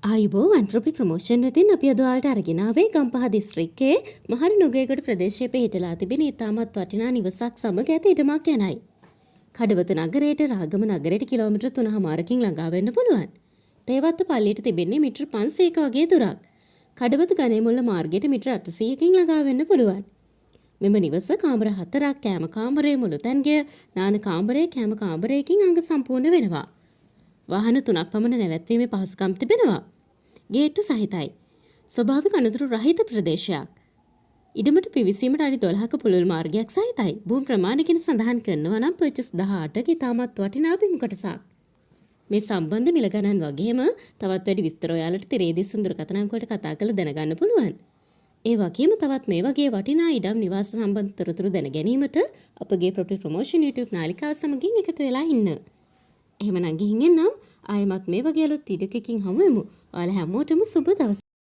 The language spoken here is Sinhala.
ආයුබෝවන් ප්‍රොපි ප්‍රමෝෂන් වෙතින් අපි අද ඔයාලට අරගෙන ආවේ ගම්පහ දිස්ත්‍රික්කයේ මහර නුගේගොඩ ප්‍රදේශයේ පිහිටලා තිබෙන ඉතාමත් වටිනා නිවසක් සමග ඇති ඉඩමක් ගැනයි. කඩවත නගරයට රාගම නගරයට කිලෝමීටර් 3.5කින් ළඟා වෙන්න පුළුවන්. තේවත්ත පල්ලියට තිබෙන්නේ මීටර් 500ක වගේ දුරක්. කඩවත ගණේමුල්ල මාර්ගයට මීටර් 800කින් ළඟා වෙන්න පුළුවන්. මෙම නිවස කාමර 4ක් කෑම කාමරය මුළුතැන්ගය නාන කාමරය කෑම කාමරයකින් අංග සම්පූර්ණ වෙනවා. වාහන 3ක් පමණ නැවැත්වීමේ පහසුකම් තිබෙනවා. ගේට්ටු සහිතයි. ස්වභාවික අනතුරු රහිත ප්‍රදේශයක්. ඉඩමට පිවිසීමට අඩි 12ක පුළුල් මාර්ගයක් සහිතයි. භූමි ප්‍රමාණයකින් සඳහන් කරනවා නම් පර්චස් 18ක ඉතාමත් වටිනා බිම් කොටසක්. මේ සම්බන්ධ මිල ගණන් වගේම තවත් වැඩි විස්තර ඔයාලට තිරේදී සුන්දර කතනාංකවලට කතා කරලා දැනගන්න පුළුවන්. ඒ වගේම තවත් මේ වගේ වටිනා ඉඩම් නිවාස සම්බන්ධ තොරතුරු දැන ගැනීමට අපගේ ප්‍රොපර්ටි ප්‍රොමෝෂන් YouTube නාලිකාව සමගින් එකතු වෙලා ඉන්න. එහෙමනම් ගිහින් එන්නම් ආයෙමත් මේ වගේ අලුත් වීඩියෝ එකකින් හමු වෙමු. ඔයාලා හැමෝටම සුබ දවසක්.